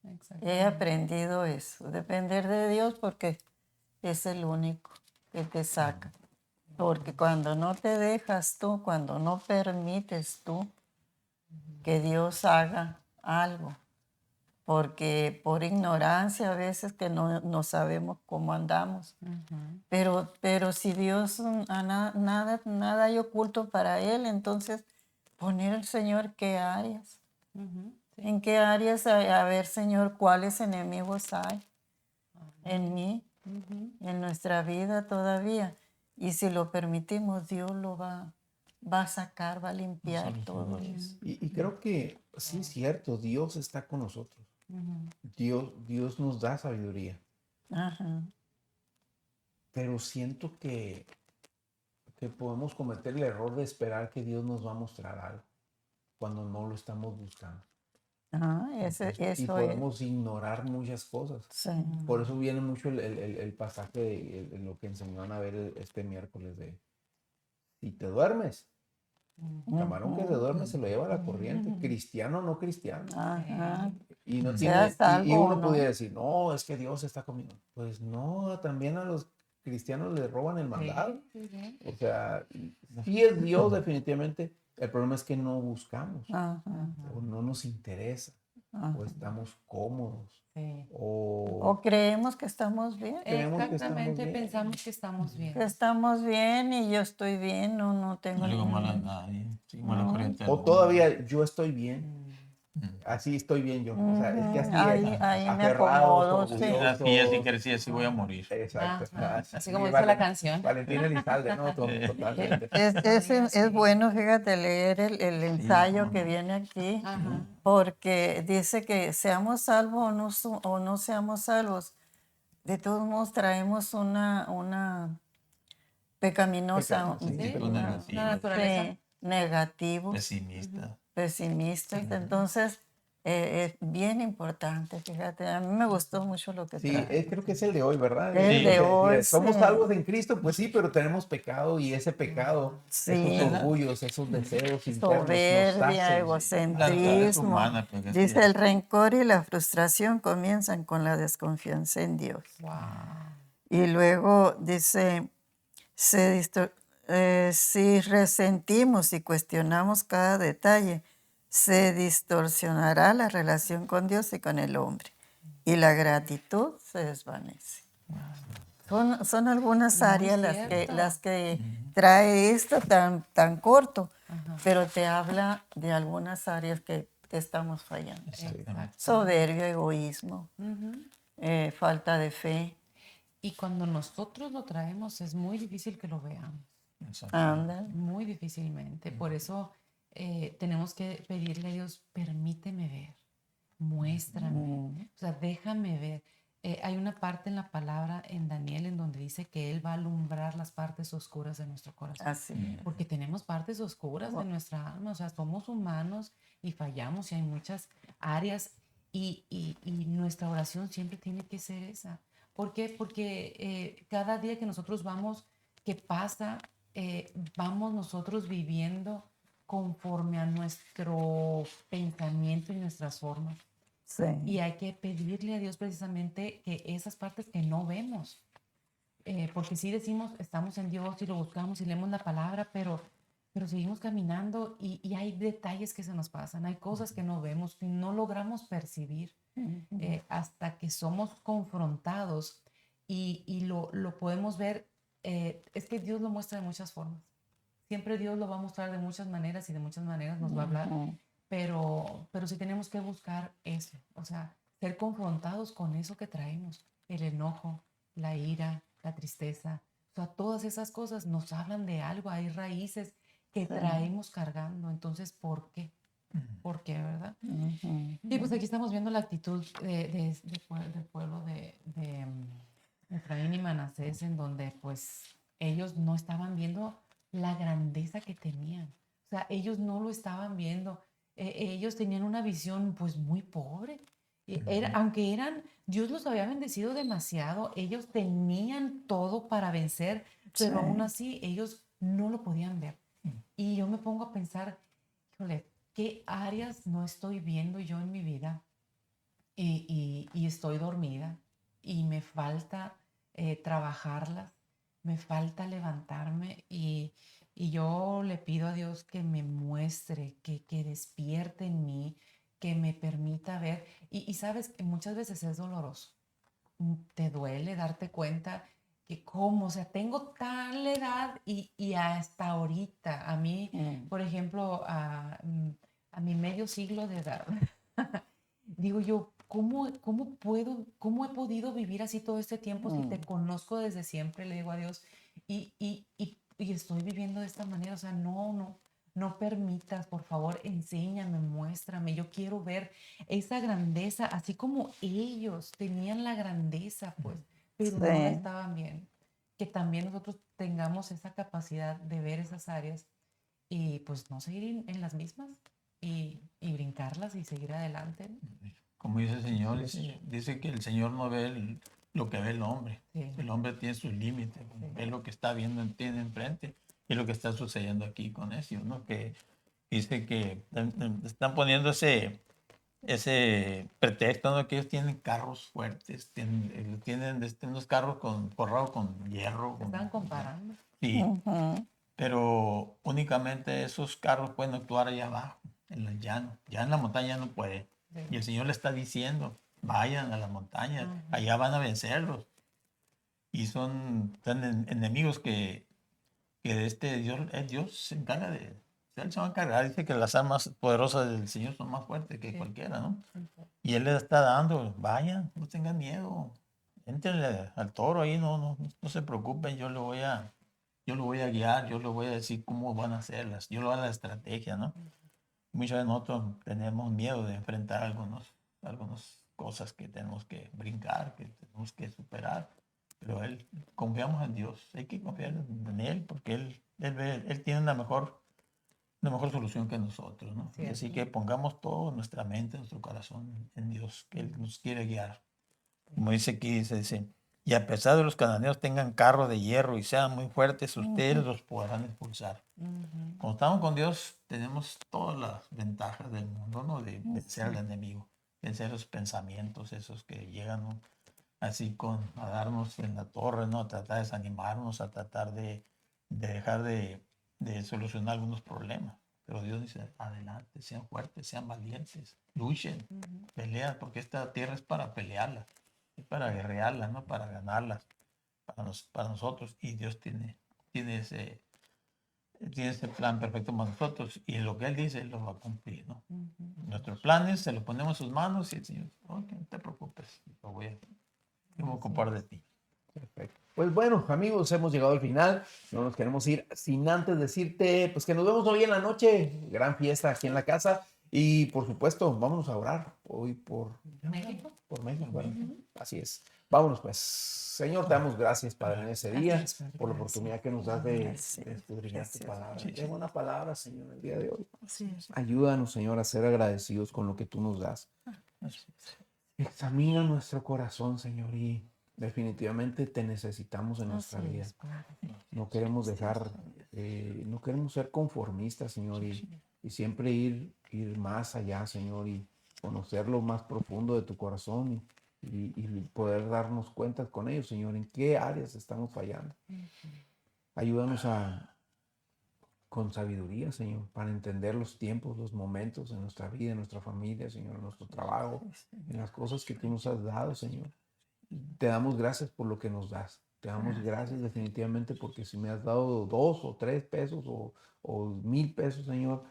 Exacto. He aprendido eso, depender de Dios porque es el único que te saca. Porque cuando no te dejas tú, cuando no permites tú que Dios haga algo, porque por ignorancia a veces que no sabemos cómo andamos, pero si Dios nada hay oculto para Él, entonces poner al Señor qué áreas. ¿En qué áreas? A ver, Señor, cuáles enemigos hay en mí, en nuestra vida todavía. Y si lo permitimos, Dios lo va a sacar, va a limpiar todo eso. Y creo que sí es cierto, Dios está con nosotros. Dios nos da sabiduría. Ajá. Pero siento que podemos cometer el error de esperar que Dios nos va a mostrar algo cuando no lo estamos buscando. Y Eso podemos ignorar muchas cosas. Sí. Por eso viene mucho el pasaje de lo que enseñaron a ver este miércoles de si te duermes, camarón que se duerme se lo lleva a la corriente, cristiano o no cristiano. Ajá. Y no Seas tiene, y salvo o uno no. podría decir, no, es que Dios está conmigo. Pues no, también a los cristianos les roban el mandado. O sea, sí es Dios definitivamente. El problema es que no buscamos, Ajá. o no nos interesa, o estamos cómodos, Sí. O creemos que estamos bien. creemos que estamos Exactamente, bien. pensamos que estamos bien. Que estamos bien y yo estoy bien, no tengo No le digo ningún- mal a nadie. Seguimos la corriente del O mundo. todavía yo estoy bien. Así estoy bien yo. O sea, es que así Ahí me aferrados, acomodo, sí. orgullosos. Y así crecí, así voy a morir. Exacto. Ajá. Así como Sí, dice la canción. Valentín Elizalde, ¿no? Totalmente. Es bueno, fíjate, leer el ensayo que viene aquí, porque dice que seamos salvos o no seamos salvos, de todos modos traemos una pecaminosa, Sí, Una La naturaleza. sí, negativo, pesimista. pesimistas. Entonces, es bien importante, fíjate. A mí me gustó mucho lo que Sí, trae. creo que es el de hoy, ¿verdad? El de hoy, Somos sí. salvos en Cristo, pues sí, pero tenemos pecado y ese pecado, Sí. esos orgullos, esos deseos internos nos Soberbia, hacen. La naturaleza egocentrismo. humana, pues, que Dice, sí. el rencor y la frustración comienzan con la desconfianza en Dios. Y luego dice, si resentimos y cuestionamos cada detalle, se distorsionará la relación con Dios y con el hombre. Y la gratitud se desvanece. Son algunas Muy áreas cierto. las que trae esto tan corto, Ajá. pero te habla de algunas áreas que estamos fallando. Exactamente. Soberbio, egoísmo, Ujú. falta de fe. Y cuando nosotros lo traemos es muy difícil que lo veamos, Exactamente. Anda. muy difícilmente. Por eso tenemos que pedirle a Dios, permíteme ver, muéstrame, o sea, déjame ver. Hay una parte en la palabra en Daniel en donde dice que Él va a alumbrar las partes oscuras de nuestro corazón. Así es. Porque tenemos partes oscuras de nuestra alma, o sea, somos humanos y fallamos y hay muchas áreas y nuestra oración siempre tiene que ser esa. ¿Por qué? Porque cada día que nosotros vamos, que pasa, vamos nosotros viviendo conforme a nuestro pensamiento y nuestras formas. Sí. Y hay que pedirle a Dios precisamente que esas partes que no vemos, porque sí decimos, estamos en Dios y lo buscamos y leemos la palabra, pero seguimos caminando y hay detalles que se nos pasan, hay cosas que no vemos, que no logramos percibir hasta que somos confrontados y lo podemos ver. Es que Dios lo muestra de muchas formas. Siempre Dios lo va a mostrar de muchas maneras y de muchas maneras nos va a hablar, pero sí tenemos que buscar eso, o sea, ser confrontados con eso que traemos, el enojo, la ira, la tristeza, o sea, todas esas cosas nos hablan de algo, hay raíces que traemos cargando, entonces, ¿por qué? ¿Por qué, verdad? Y pues aquí estamos viendo la actitud del pueblo de Efraín y Manasés, en donde pues ellos no estaban viendo la grandeza que tenían. O sea, ellos no lo estaban viendo. Ellos tenían una visión pues muy pobre. Aunque Dios los había bendecido demasiado, ellos tenían todo para vencer, pero aún así ellos no lo podían ver. Y yo me pongo a pensar, híjole, ¿qué áreas no estoy viendo yo en mi vida y estoy dormida y me falta trabajarlas, me falta levantarme y yo le pido a Dios que me muestre, que despierte en mí, que me permita ver? Y sabes que muchas veces es doloroso. Te duele darte cuenta que cómo, o sea, tengo tal edad y hasta ahorita, a mí, por ejemplo, a mi medio siglo de edad, digo yo, ¿cómo he podido vivir así todo este tiempo si te conozco desde siempre? Le digo a Dios, y estoy viviendo de esta manera, o sea, no permitas, por favor, enséñame, muéstrame, yo quiero ver esa grandeza, así como ellos tenían la grandeza, pues, pero no la Sí. estaban viendo. Que también nosotros tengamos esa capacidad de ver esas áreas y pues no seguir en las mismas y brincarlas y seguir adelante, ¿no? Como dice el Señor, dice que el Señor no ve lo que ve el hombre. Sí. El hombre tiene sus límites, ve lo que está viendo, tiene enfrente y lo que está sucediendo aquí con ellos, ¿no? Que dice que están poniendo ese pretexto, ¿no? Que ellos tienen carros fuertes, tienen unos carros forrados con hierro. Se están comparando. Sí, pero únicamente esos carros pueden actuar allá abajo, en el llano. Ya en la montaña no puede. Sí. Y el Señor le está diciendo, vayan a la montaña, allá van a vencerlos. Y son tan enemigos que Dios se encarga Él se va a encargar. Dice que las armas poderosas del Señor son más fuertes que cualquiera, ¿no? Y Él les está dando, vayan, no tengan miedo. Éntrenle al toro ahí, no se preocupen, yo lo voy a guiar, yo le voy a decir cómo van a hacerlas, yo le voy a dar la estrategia, ¿no? Muchas veces nosotros tenemos miedo de enfrentar algunas cosas que tenemos que brincar, que tenemos que superar, pero confiamos en Dios, hay que confiar en Él porque Él tiene una mejor solución que nosotros, ¿no? Y así que pongamos todo nuestra mente, nuestro corazón en Dios, que Él nos quiere guiar. Como dice aquí, dice, y a pesar de los cananeos tengan carro de hierro y sean muy fuertes, ustedes los podrán expulsar. Cuando estamos con Dios, tenemos todas las ventajas del mundo, ¿no? De vencer al enemigo, vencer los pensamientos esos que llegan, ¿no? Así a darnos en la torre, ¿no? A tratar de desanimarnos, a tratar de dejar de solucionar algunos problemas. Pero Dios dice, adelante, sean fuertes, sean valientes, luchen, pelean, porque esta tierra es para pelearla. es para guerrearlas, ¿no? Para ganarlas, para nosotros. Y Dios tiene ese plan perfecto para nosotros. Y lo que Él dice, Él lo va a cumplir, ¿no? Nuestros planes se los ponemos en sus manos y el Señor, ok, no te preocupes, yo voy a ocupar de ti. Perfecto. Pues bueno, amigos, hemos llegado al final. No nos queremos ir sin antes decirte, pues que nos vemos hoy en la noche. Gran fiesta aquí en la casa. Y por supuesto, vámonos a orar hoy por México. Por México, ¿verdad? Así es. Vámonos pues. Señor, te damos gracias, Padre, en ese día, Gracias, Padre, por la gracias. oportunidad que nos das de Gracias, escudriñar tu gracias, palabra. Sí, sí. Qué buena palabra, Señor, el día de hoy. Sí, Ayúdanos, Señor, a ser agradecidos con lo que tú nos das. Examina nuestro corazón, Señor, y definitivamente te necesitamos en nuestra Así vida. es, Padre. No queremos dejar, no queremos ser conformistas, Señor, y siempre ir más allá, Señor, y conocer lo más profundo de tu corazón y poder darnos cuenta con ellos, Señor, en qué áreas estamos fallando. Ayúdanos con sabiduría, Señor, para entender los tiempos, los momentos en nuestra vida, en nuestra familia, Señor, en nuestro trabajo, en las cosas que tú nos has dado, Señor. Te damos gracias por lo que nos das. Te damos gracias definitivamente porque si me has dado 2 o 3 pesos o 1,000 pesos, Señor,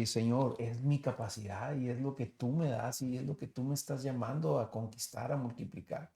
Señor, es mi capacidad y es lo que tú me das y es lo que tú me estás llamando a conquistar, a multiplicar.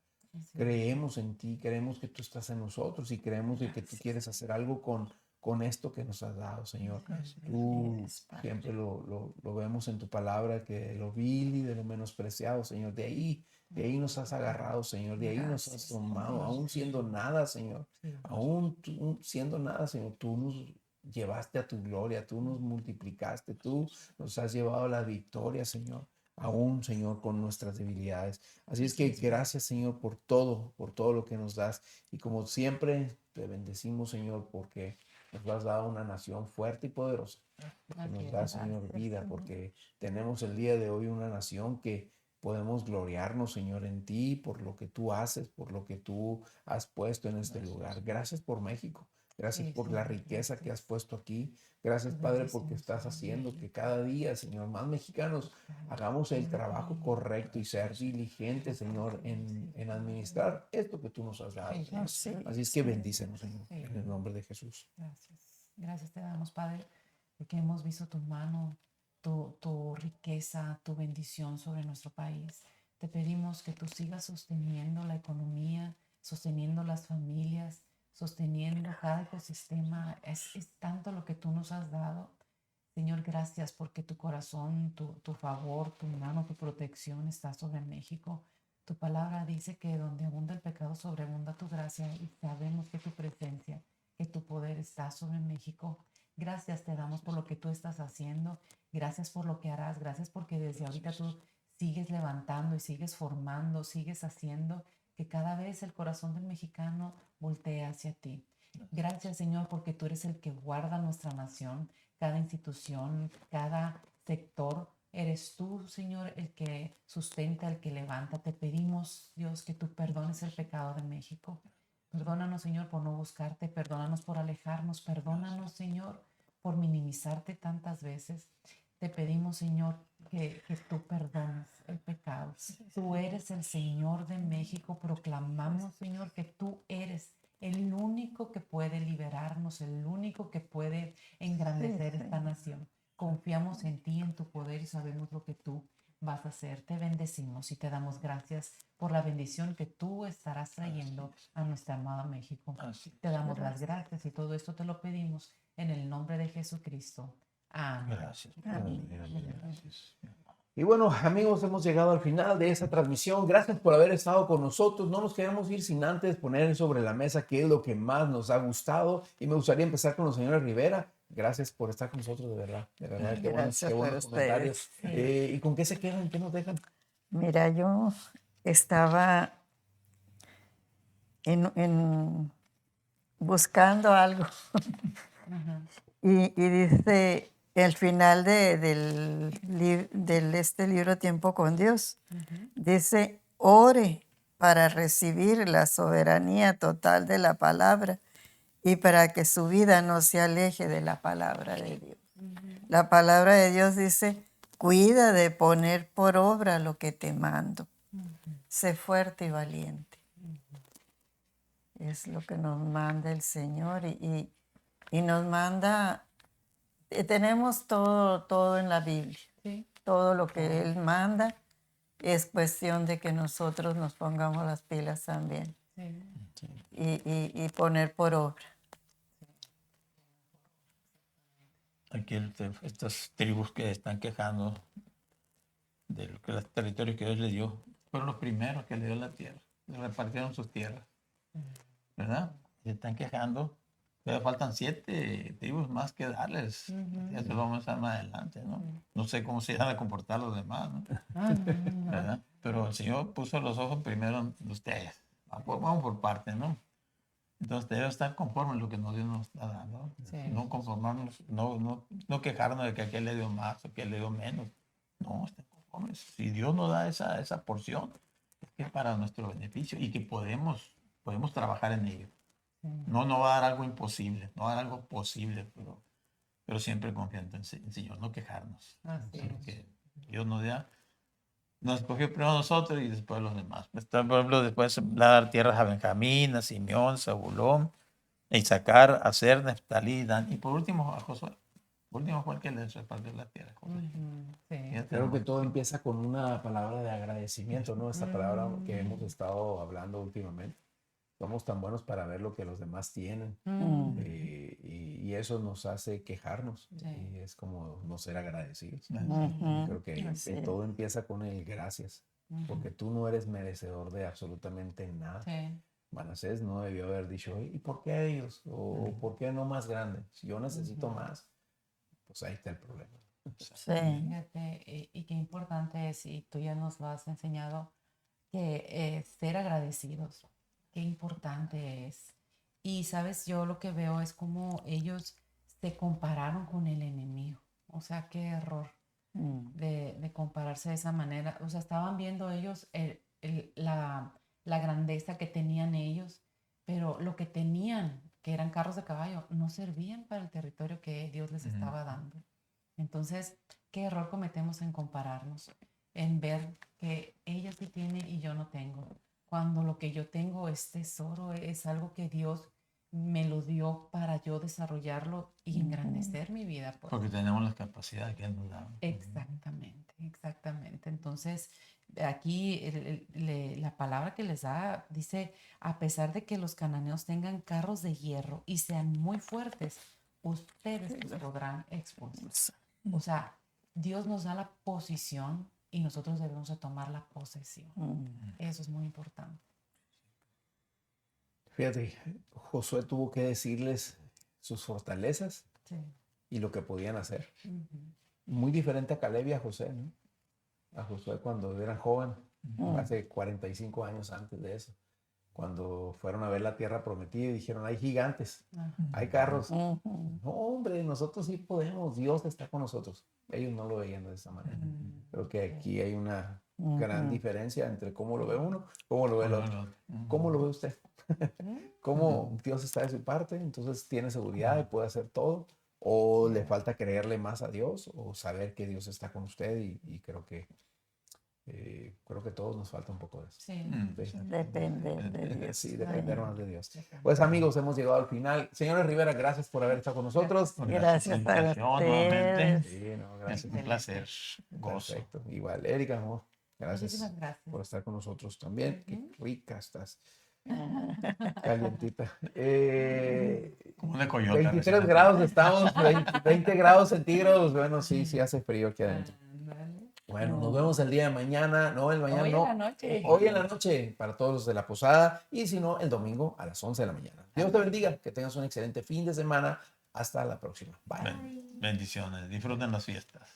Creemos en ti, creemos que tú estás en nosotros y creemos de que tú quieres hacer algo con esto que nos has dado, Señor. Tú siempre lo vemos en tu palabra, que de lo vil y de lo menospreciado, Señor, de ahí nos has agarrado, Señor, de ahí nos has tomado, aún siendo nada, Señor, aún tú siendo nada, Señor, tú nos llevaste a tu gloria, tú nos multiplicaste, tú nos has llevado a la victoria, Señor, aún, Señor, con nuestras debilidades. Así es que gracias, Señor, por todo lo que nos das. Y como siempre, te bendecimos, Señor, porque nos has dado una nación fuerte y poderosa. Que nos da, Señor, vida, porque tenemos el día de hoy una nación que podemos gloriarnos, Señor, en ti, por lo que tú haces, por lo que tú has puesto en este lugar. Gracias por México. Gracias por la riqueza que has puesto aquí. Gracias, Padre, porque estás haciendo que cada día, Señor, más mexicanos hagamos el trabajo correcto y ser diligentes, Señor, en administrar esto que tú nos has dado, Señor. Así es que bendícenos, Señor, en el nombre de Jesús. Gracias. Gracias te damos, Padre, de que hemos visto tu mano, tu riqueza, tu bendición sobre nuestro país. Te pedimos que tú sigas sosteniendo la economía, sosteniendo las familias, sosteniendo cada ecosistema. Es tanto lo que tú nos has dado. Señor, gracias porque tu corazón, tu favor, tu mano, tu protección está sobre México. Tu palabra dice que donde abunda el pecado, sobreabunda tu gracia y sabemos que tu presencia, que tu poder está sobre México. Gracias te damos por lo que tú estás haciendo. Gracias por lo que harás. Gracias porque desde ahorita tú sigues levantando y sigues formando, sigues haciendo que cada vez el corazón del mexicano voltee hacia ti. Gracias, Señor, porque tú eres el que guarda nuestra nación, cada institución, cada sector. Eres tú, Señor, el que sustenta, el que levanta. Te pedimos, Dios, que tú perdones el pecado de México. Perdónanos, Señor, por no buscarte. Perdónanos por alejarnos. Perdónanos, Señor, por minimizarte tantas veces. Te pedimos, Señor, que tú perdones el pecado. Tú eres el Señor de México. Proclamamos, Señor, que tú eres el único que puede liberarnos, el único que puede engrandecer esta nación. Confiamos en ti, en tu poder y sabemos lo que tú vas a hacer. Te bendecimos y te damos gracias por la bendición que tú estarás trayendo a nuestra amada México. Te damos las gracias y todo esto te lo pedimos en el nombre de Jesucristo. Amén. Gracias. Gracias. Y bueno, amigos, hemos llegado al final de esta transmisión. Gracias por haber estado con nosotros. No nos queremos ir sin antes poner sobre la mesa qué es lo que más nos ha gustado. Y me gustaría empezar con los señores Rivera. Gracias por estar con nosotros, de verdad. De verdad, qué buenos comentarios. ¿Y con qué se quedan? ¿Qué nos dejan? Mira, yo estaba buscando algo y dice el final del este libro Tiempo con Dios, dice, ore para recibir la soberanía total de la palabra y para que su vida no se aleje de la palabra de Dios. La palabra de Dios dice, cuida de poner por obra lo que te mando. sé fuerte y valiente. Es lo que nos manda el Señor y nos manda, tenemos todo en la Biblia, Sí. todo lo que Él manda. Es cuestión de que nosotros nos pongamos las pilas también Sí. y poner por obra. Aquí estas tribus que están quejando de los territorios que Dios les dio, fueron los primeros que le dio la tierra. Le repartieron sus tierras, ¿verdad? Se están quejando. Pero faltan 7 tribus más que darles. Ya se lo vamos a dar más adelante, ¿no? No sé cómo se van a comportar los demás, ¿no? ¿Verdad? Pero el Señor puso los ojos primero en ustedes. Vamos por partes, ¿no? Entonces debemos estar conformes en lo que Dios nos está dando. Sí. No conformarnos, no quejarnos de que aquel le dio más o aquel le dio menos. No, estén conformes. Si Dios nos da esa porción, es que es para nuestro beneficio y que podemos trabajar en ello. No va a dar algo imposible, no va a dar algo posible, pero siempre confiando en el Señor, no quejarnos. Así Eso es lo es. que Dios nos da. Nos escogió primero a nosotros y después a los demás. Por ejemplo, después dar tierras a Benjamín, a Simeón, Zabulón, a Isaacar, a Aser, Neftalí, Dan, y por último a Josué. Por último fue el que les repartió la tierra. Sí. Fíjate, Creo que ¿no? todo empieza con una palabra de agradecimiento, ¿no? Esta palabra que hemos estado hablando últimamente. Somos tan buenos para ver lo que los demás tienen y eso nos hace quejarnos Sí. y es como no ser agradecidos. Ujú. Creo que Así es. todo empieza con el gracias, porque tú no eres merecedor de absolutamente nada. Sí. Manasés no debió haber dicho, ¿y por qué ellos? ¿O por qué no más grande? Si yo necesito más, pues ahí está el problema. Sí. Fíjate, y qué importante es, y tú ya nos lo has enseñado, que ser agradecidos, qué importante es. Y sabes, yo lo que veo es como ellos se compararon con el enemigo. O sea, qué error de compararse de esa manera. O sea, estaban viendo ellos la grandeza que tenían ellos, pero lo que tenían, que eran carros de caballo, no servían para el territorio que Dios les estaba dando. Entonces, ¿qué error cometemos en compararnos? En ver que ella sí tiene y yo no tengo. Cuando lo que yo tengo es tesoro, es algo que Dios me lo dio para yo desarrollarlo y engrandecer mi vida. Pues. Porque tenemos las capacidades que Él nos da. Exactamente, exactamente. Entonces, aquí la palabra que les da dice, a pesar de que los cananeos tengan carros de hierro y sean muy fuertes, ustedes los podrán expulsar. O sea, Dios nos da la posición y nosotros debemos de tomar la posesión. Eso es muy importante. Fíjate, Josué tuvo que decirles sus fortalezas Sí. y lo que podían hacer. Muy diferente a Caleb y a José, ¿no? A Josué cuando eran joven, hace 45 años antes de eso, cuando fueron a ver la tierra prometida y dijeron, hay gigantes, hay carros. No, hombre, nosotros sí podemos, Dios está con nosotros. Ellos no lo veían de esa manera. Creo que aquí hay una gran diferencia entre cómo lo ve uno, cómo lo ve el otro. ¿Cómo lo ve usted? ¿Cómo Dios está de su parte? Entonces tiene seguridad y puede hacer todo. O le falta creerle más a Dios o saber que Dios está con usted y creo que todos nos falta un poco de eso. Sí. Sí. Depender de Dios. Sí, depender más de Dios. Pues amigos, hemos llegado al final. Señores Rivera, gracias por haber estado con nosotros. Gracias a nuevamente. ustedes. Sí, no, Es gracias. un placer. Gozo. Perfecto. Igual, Erika, amor, gracias Muchísimas gracias. por estar con nosotros también. Qué rica estás. Calientita. Como una coyota. 23 grados estamos, 20 grados centígrados. Bueno, sí, sí hace frío aquí adentro. Ándale. Bueno, nos vemos el día de mañana. No, el mañana Hoy no. en la noche. Hoy en la noche para todos los de la posada y si no, el domingo a las 11 de la mañana. Dios te bendiga, que tengas un excelente fin de semana. Hasta la próxima. Bye. Bendiciones. Disfruten las fiestas.